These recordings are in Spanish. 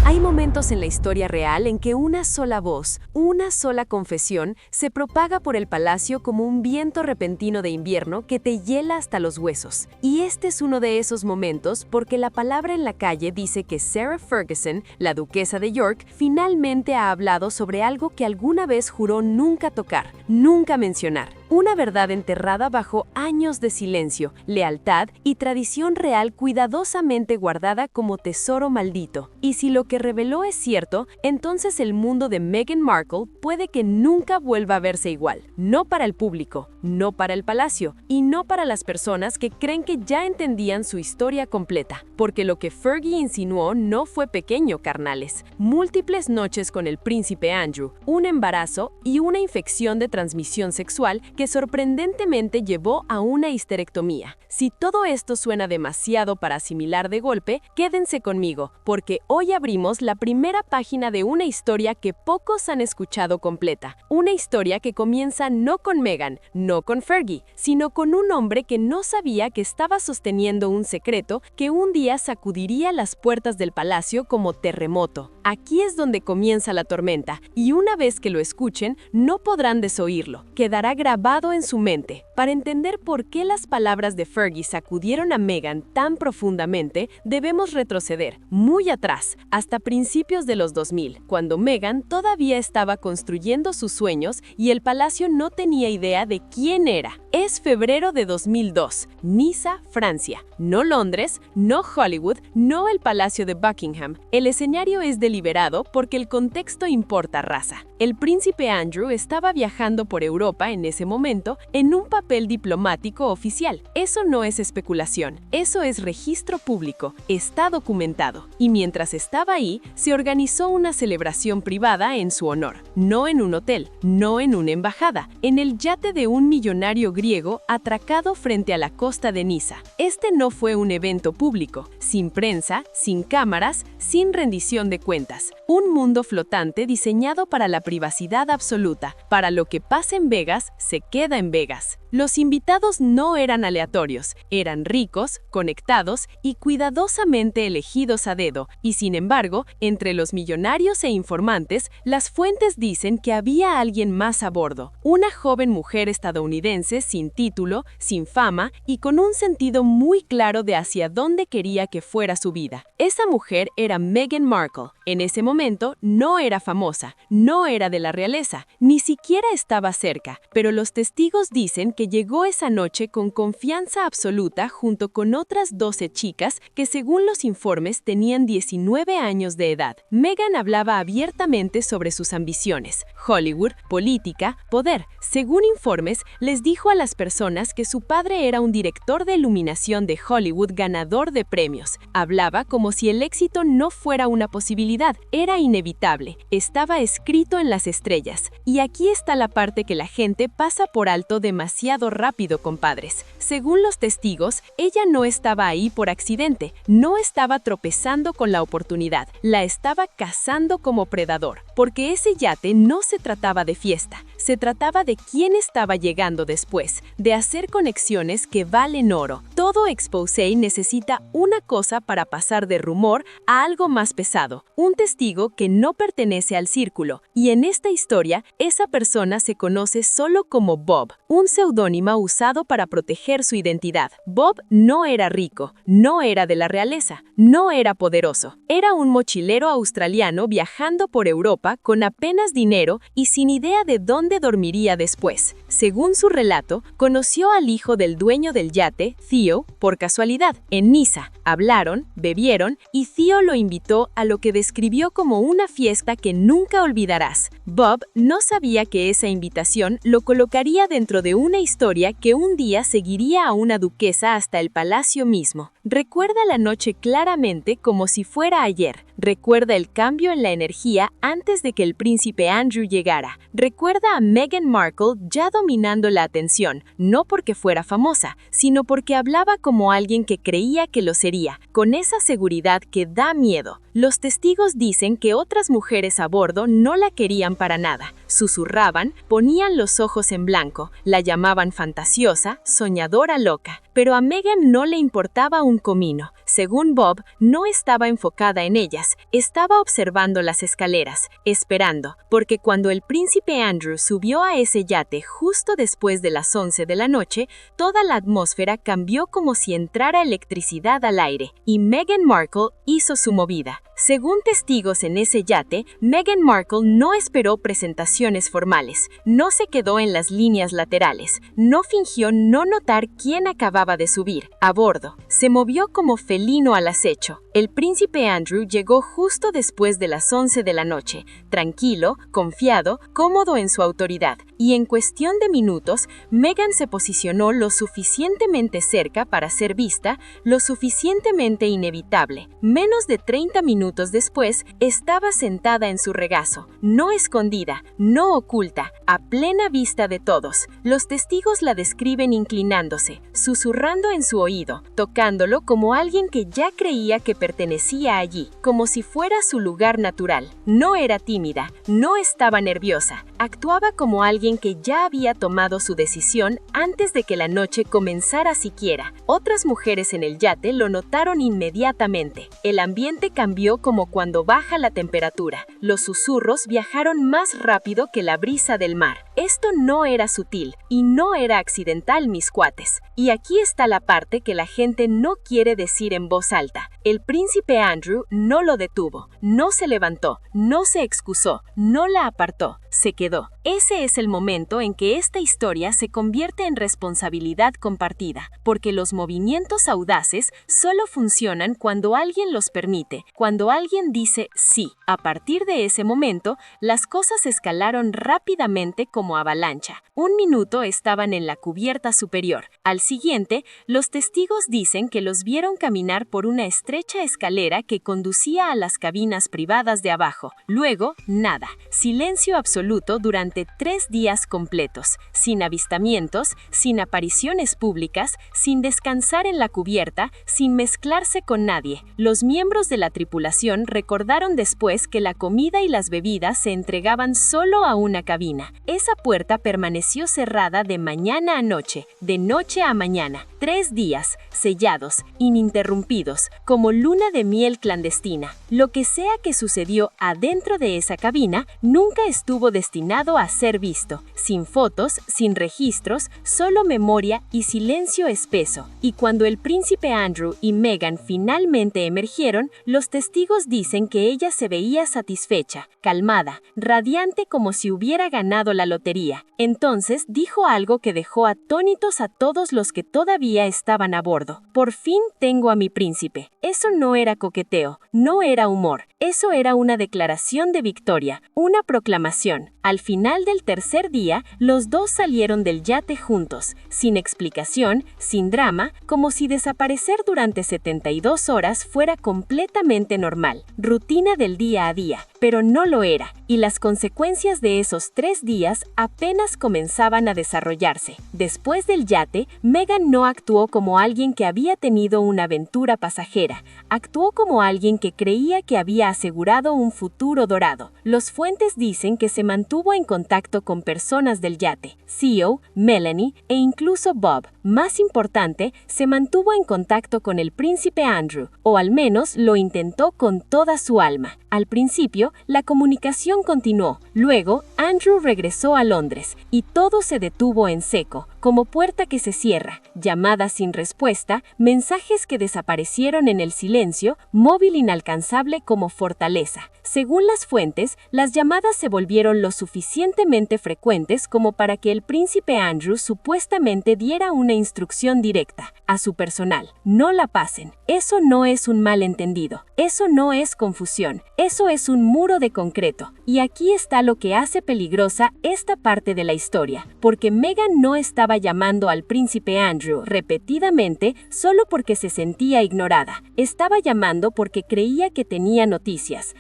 Hay momentos en la historia real en que una sola voz, una sola confesión, se propaga por el palacio como un viento repentino de invierno que te hiela hasta los huesos. Y este es uno de esos momentos porque la palabra en la calle dice que Sarah Ferguson, la duquesa de York, finalmente ha hablado sobre algo que alguna vez juró nunca tocar, nunca mencionar. Una verdad enterrada bajo años de silencio, lealtad y tradición real cuidadosamente guardada como tesoro maldito. Y si lo que reveló es cierto, entonces el mundo de Meghan Markle puede que nunca vuelva a verse igual. No para el público, no para el palacio y no para las personas que creen que ya entendían su historia completa. Porque lo que Fergie insinuó no fue pequeño, carnales. Múltiples noches con el príncipe Andrew, un embarazo y una infección de transmisión sexual que sorprendentemente llevó a una histerectomía. Si todo esto suena demasiado para asimilar de golpe, quédense conmigo, porque hoy abrimos la primera página de una historia que pocos han escuchado completa. Una historia que comienza no con Meghan, no con Fergie, sino con un hombre que no sabía que estaba sosteniendo un secreto que un día sacudiría las puertas del palacio como terremoto. Aquí es donde comienza la tormenta, y una vez que lo escuchen, no podrán desoírlo. Quedará grabado en su mente. Para entender por qué las palabras de Fergie sacudieron a Meghan tan profundamente, debemos retroceder muy atrás, hasta principios de los 2000, cuando Meghan todavía estaba construyendo sus sueños y el palacio no tenía idea de quién era. Es febrero de 2002, Niza, Francia. No Londres, no Hollywood, no el Palacio de Buckingham. El escenario es deliberado porque el contexto importa, raza. El príncipe Andrew estaba viajando por Europa en ese momento en un papel diplomático oficial. Eso no es especulación, eso es registro público, está documentado. Y mientras estaba ahí, se organizó una celebración privada en su honor. No en un hotel, no en una embajada, en el yate de un millonario griego atracado frente a la costa de Niza. Este no fue un evento público, sin prensa, sin cámaras, sin rendición de cuentas. Un mundo flotante diseñado para la privacidad absoluta. Para lo que pasa en Vegas, se queda en Vegas. Los invitados no eran aleatorios, eran ricos, conectados y cuidadosamente elegidos a dedo. Y sin embargo, entre los millonarios e informantes, las fuentes dicen que había alguien más a bordo. Una joven mujer estadounidense sin título, sin fama y con un sentido muy claro de hacia dónde quería que fuera su vida. Esa mujer era Meghan Markle. En ese momento no era famosa, no era de la realeza, ni siquiera estaba cerca, pero los testigos dicen que llegó esa noche con confianza absoluta junto con otras 12 chicas que según los informes tenían 19 años de edad. Meghan hablaba abiertamente sobre sus ambiciones, Hollywood, política, poder. Según informes, les dijo a las personas que su padre era un director de iluminación de Hollywood ganador de premios. Hablaba como si el éxito no fuera una posibilidad, era inevitable, estaba escrito en las estrellas. Y aquí está la parte que la gente pasa por alto demasiado rápido, compadres. Según los testigos, ella no estaba ahí por accidente, no estaba tropezando con la oportunidad, la estaba cazando como predador, porque ese yate no se trataba de fiesta, se trataba de quién estaba llegando después, de hacer conexiones que valen oro. Todo exposé necesita una cosa para pasar de rumor a algo más pesado, un testigo que no pertenece al círculo, y en esta historia, esa persona se conoce solo como Bob, un seudónimo usado para proteger su identidad. Bob no era rico, no era de la realeza, no era poderoso. Era un mochilero australiano viajando por Europa con apenas dinero y sin idea de dónde dormiría después. Según su relato, conoció al hijo del dueño del yate, Theo, por casualidad, en Niza. Hablaron, bebieron y Theo lo invitó a lo que describió como una fiesta que nunca olvidarás. Bob no sabía que esa invitación lo colocaría dentro de una historia que un día seguiría a una duquesa hasta el palacio mismo. Recuerda la noche claramente como si fuera ayer. Recuerda el cambio en la energía antes de que el príncipe Andrew llegara. Recuerda a Meghan Markle ya dominando la atención, no porque fuera famosa, sino porque hablaba como alguien que creía que lo sería, con esa seguridad que da miedo. Los testigos dicen que otras mujeres a bordo no la querían para nada. Susurraban, ponían los ojos en blanco, la llamaban fantasiosa, soñadora loca. Pero a Meghan no le importaba un comino. según Bob, no estaba enfocada en ellas, estaba observando las escaleras, esperando, porque cuando el príncipe Andrew subió a ese yate justo después de las 11 de la noche, toda la atmósfera cambió como si entrara electricidad al aire, y Meghan Markle hizo su movida. Según testigos en ese yate, Meghan Markle no esperó presentaciones formales, no se quedó en las líneas laterales, no fingió no notar quién acababa de subir a bordo, se movió como felino al acecho. El príncipe Andrew llegó justo después de las 11 de la noche, tranquilo, confiado, cómodo en su autoridad, y en cuestión de minutos, Meghan se posicionó lo suficientemente cerca para ser vista, lo suficientemente inevitable. Menos de 30 minutos después, estaba sentada en su regazo, no escondida, no oculta, a plena vista de todos. Los testigos la describen inclinándose, susurrando en su oído, tocándolo como alguien que ya creía que pertenecía allí, como si fuera su lugar natural. No era tímida, no estaba nerviosa, actuaba como alguien que ya había tomado su decisión antes de que la noche comenzara siquiera. Otras mujeres en el yate lo notaron inmediatamente. El ambiente cambió como cuando baja la temperatura. Los susurros viajaron más rápido que la brisa del mar. Esto no era sutil y no era accidental, mis cuates. Y aquí está la parte que la gente no quiere decir en voz alta. El príncipe Andrew no lo detuvo, no se levantó, no se excusó, no la apartó, se quedó. Ese es el momento en que esta historia se convierte en responsabilidad compartida, porque los movimientos audaces solo funcionan cuando alguien los permite, cuando alguien dice sí. A partir de ese momento, las cosas escalaron rápidamente como avalancha. Un minuto estaban en la cubierta superior. Al siguiente, los testigos dicen que los vieron caminar por una estrecha escalera que conducía a las cabinas privadas de abajo. Luego, nada. Silencio absoluto durante 3 días completos, sin avistamientos, sin apariciones públicas, sin descansar en la cubierta, sin mezclarse con nadie. Los miembros de la tripulación recordaron después que la comida y las bebidas se entregaban solo a una cabina. Esa puerta permaneció cerrada de mañana a noche, de noche a mañana. 3 días, sellados, ininterrumpidos, como luna de miel clandestina. Lo que sea que sucedió adentro de esa cabina nunca estuvo destinado a ser visto. Sin fotos, sin registros, solo memoria y silencio espeso. Y cuando el príncipe Andrew y Meghan finalmente emergieron, los testigos dicen que ella se veía satisfecha, calmada, radiante como si hubiera ganado la lotería. Entonces dijo algo que dejó atónitos a todos los que todavía estaban a bordo. Por fin tengo a mi príncipe. Eso no era coqueteo, no era humor. Eso era una declaración de victoria, una proclamación. Al final del tercer día, los dos salieron del yate juntos, sin explicación, sin drama, como si desaparecer durante 72 horas fuera completamente normal, rutina del día a día, pero no lo era, y las consecuencias de esos 3 días apenas comenzaban a desarrollarse. Después del yate, Meghan no actuó como alguien que había tenido una aventura pasajera, actuó como alguien que creía que había asegurado un futuro dorado. Los fuentes dicen que se mantuvo en contacto con personas del yate, CEO, Melanie e incluso Bob. Más importante, se mantuvo en contacto con el príncipe Andrew, o al menos lo intentó con toda su alma. Al principio, la comunicación continuó. Luego, Andrew regresó a Londres y todo se detuvo en seco, como puerta que se cierra, llamadas sin respuesta, mensajes que desaparecieron en el silencio, móvil inalcanzable como fortaleza. Según las fuentes, las llamadas se volvieron lo suficientemente frecuentes como para que el príncipe Andrew supuestamente diera una instrucción directa a su personal: no la pasen. Eso no es un malentendido, eso no es confusión, eso es un muro de concreto. Y aquí está lo que hace peligrosa esta parte de la historia, porque Meghan no estaba llamando al príncipe Andrew repetidamente solo porque se sentía ignorada. Estaba llamando porque creía que tenía noticias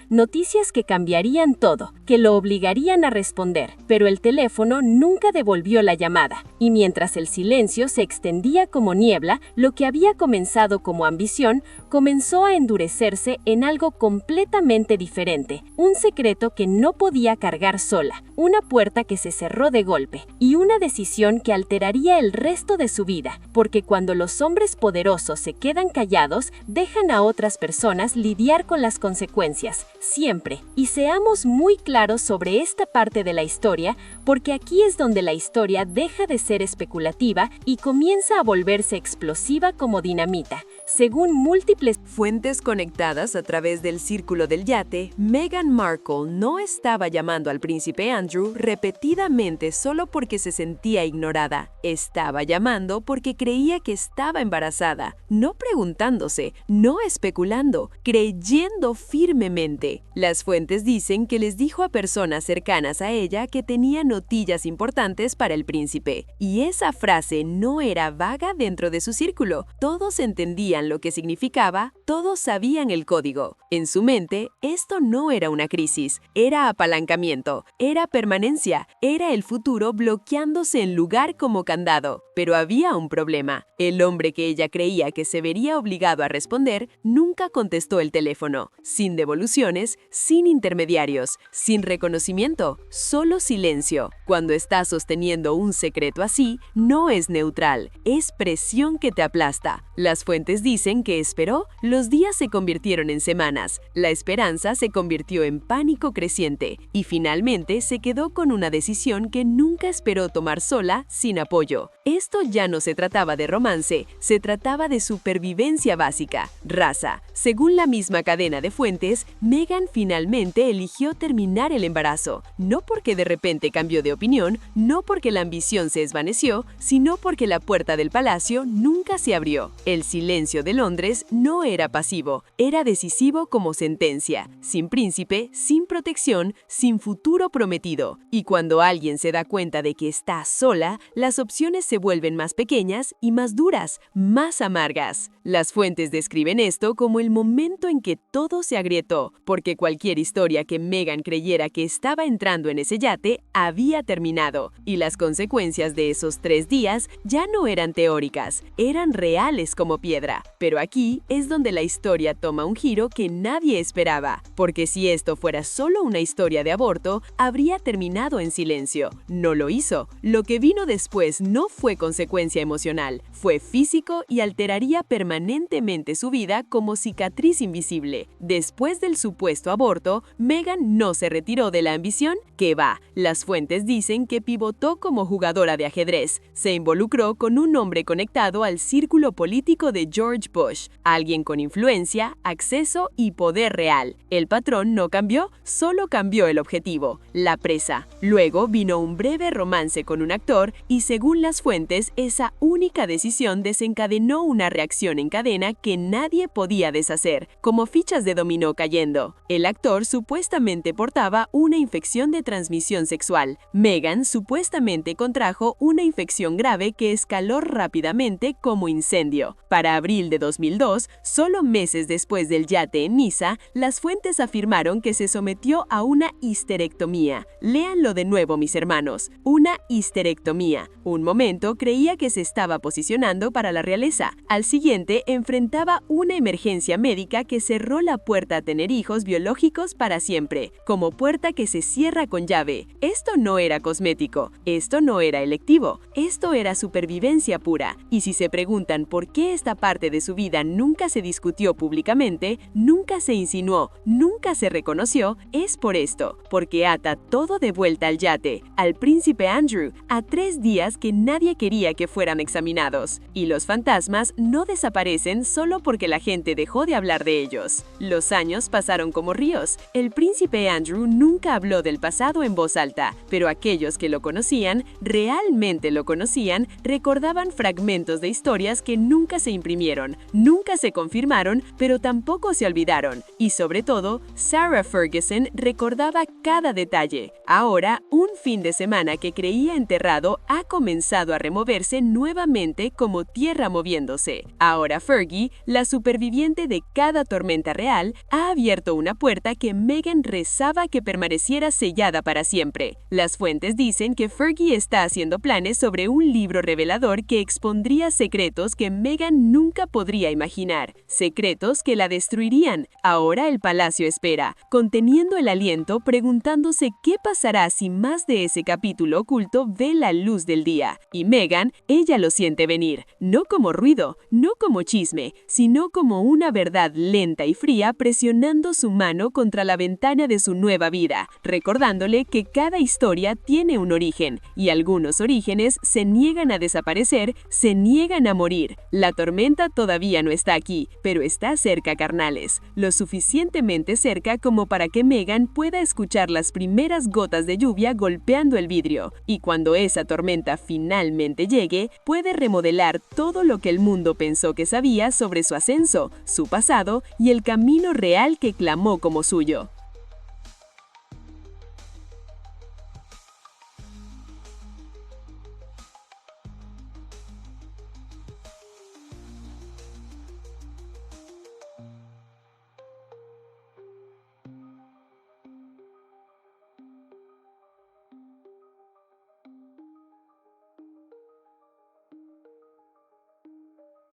que cambiarían todo, que lo obligarían a responder. Pero el teléfono nunca devolvió la llamada, y mientras el silencio se extendía como niebla, lo que había comenzado como ambición comenzó a endurecerse en algo completamente diferente, un secreto que no podía cargar sola, una puerta que se cerró de golpe, y una decisión que alteraría el resto de su vida, porque cuando los hombres poderosos se quedan callados, dejan a otras personas lidiar con las consecuencias, siempre. Y seamos muy claros sobre esta parte de la historia, porque aquí es donde la historia deja de ser especulativa y comienza a volverse explosiva como dinamita. Según múltiples fuentes conectadas a través del círculo del yate, Meghan Markle no estaba llamando al príncipe Andrew repetidamente solo porque se sentía ignorada. Estaba llamando porque creía que estaba embarazada, no preguntándose, no especulando, creyendo firmemente. Las fuentes dicen que les dijo a personas cercanas a ella que tenía noticias importantes para el príncipe. Y esa frase no era vaga dentro de su círculo. Todos entendían lo que significaba, todos sabían el código. En su mente, esto no era una crisis, era apalancamiento, era permanencia, era el futuro bloqueándose en lugar como candado. Pero había un problema. El hombre que ella creía que se vería obligado a responder nunca contestó el teléfono, sin devoluciones, sin intermediarios, sin reconocimiento, solo silencio. Cuando estás sosteniendo un secreto así, no es neutral, es presión que te aplasta. Las fuentes dicen que esperó, los días se convirtieron en semanas, la esperanza se convirtió en pánico creciente y finalmente se quedó con una decisión que nunca esperó tomar sola, sin apoyo. Esto ya no se trataba de romance, se trataba de supervivencia básica, raza. Según la misma cadena de fuentes, Meghan finalmente eligió terminar el embarazo, no porque de repente cambió de opinión, no porque la ambición se desvaneció, sino porque la puerta del palacio nunca se abrió. El silencio de Londres no era pasivo, era decisivo como sentencia, sin príncipe, sin protección, sin futuro prometido. Y cuando alguien se da cuenta de que está sola, las opciones se vuelven más pequeñas y más duras, más amargas. Las fuentes describen esto como el momento en que todo se agrietó, porque cualquier historia que Meghan creyera que estaba entrando en ese yate había terminado, y las consecuencias de esos 3 días ya no eran teóricas, eran reales como piedra. Pero aquí es donde la historia toma un giro que nadie esperaba, porque si esto fuera solo una historia de aborto, habría terminado en silencio. No lo hizo. Lo que vino después no fue consecuencia emocional, fue físico y alteraría permanentemente su vida como cicatriz invisible. Después del supuesto aborto, Meghan no se retiró de la ambición, que va. Las fuentes dicen que pivotó como jugadora de ajedrez, se involucró con un hombre conectado al círculo político de George Bush, alguien con influencia, acceso y poder real. El patrón no cambió, solo cambió el objetivo, la presa. Luego vino un breve romance con un actor y según las fuentes, esa única decisión desencadenó una reacción en cadena que nadie podía deshacer, como fichas de dominó cayendo. El actor supuestamente portaba una infección de transmisión sexual. Meghan supuestamente contrajo una infección grave que escaló rápidamente como incendio. Para abril de 2002, solo meses después del yate en Niza, las fuentes afirmaron que se sometió a una histerectomía. Léanlo de nuevo, mis hermanos. Una histerectomía. Un momento creía que se estaba posicionando para la realeza. Al siguiente enfrentaba una emergencia médica que cerró la puerta a tener hijos biológicos para siempre, como puerta que se cierra con llave. Esto no era cosmético, esto no era electivo, esto era supervivencia pura. Y si se preguntan por qué esta parte de su vida nunca se discutió públicamente, nunca se insinuó, nunca se reconoció, es por esto, porque ata todo de vuelta al yate, al príncipe Andrew, a 3 días que nadie quería que fueran examinados. Y los fantasmas no desaparecen solo porque la gente dejó de hablar de ellos. Los años pasaron como ríos. El príncipe Andrew nunca habló del pasado en voz alta, pero aquellos que lo conocían, realmente lo conocían, recordaban fragmentos de historias que nunca se imprimieron, nunca se confirmaron, pero tampoco se olvidaron. Y sobre todo, Sarah Ferguson recordaba cada detalle. Ahora, un fin de semana que creía enterrado ha comenzado a removerse nuevamente como tierra moviéndose. Ahora Fergie, la superviviente de cada tormenta real, ha abierto una puerta que Meghan rezaba que permaneciera sellada para siempre. Las fuentes dicen que Fergie está haciendo planes sobre un libro revelador que expondría secretos que Meghan nunca nunca podría imaginar, secretos que la destruirían. Ahora el palacio espera, conteniendo el aliento, preguntándose qué pasará si más de ese capítulo oculto ve la luz del día. Y Meghan, ella lo siente venir, no como ruido, no como chisme, sino como una verdad lenta y fría presionando su mano contra la ventana de su nueva vida, recordándole que cada historia tiene un origen, y algunos orígenes se niegan a desaparecer, se niegan a morir. La tormenta todavía no está aquí, pero está cerca, carnales, lo suficientemente cerca como para que Meghan pueda escuchar las primeras gotas de lluvia golpeando el vidrio, y cuando esa tormenta finalmente llegue, puede remodelar todo lo que el mundo pensó que sabía sobre su ascenso, su pasado y el camino real que clamó como suyo.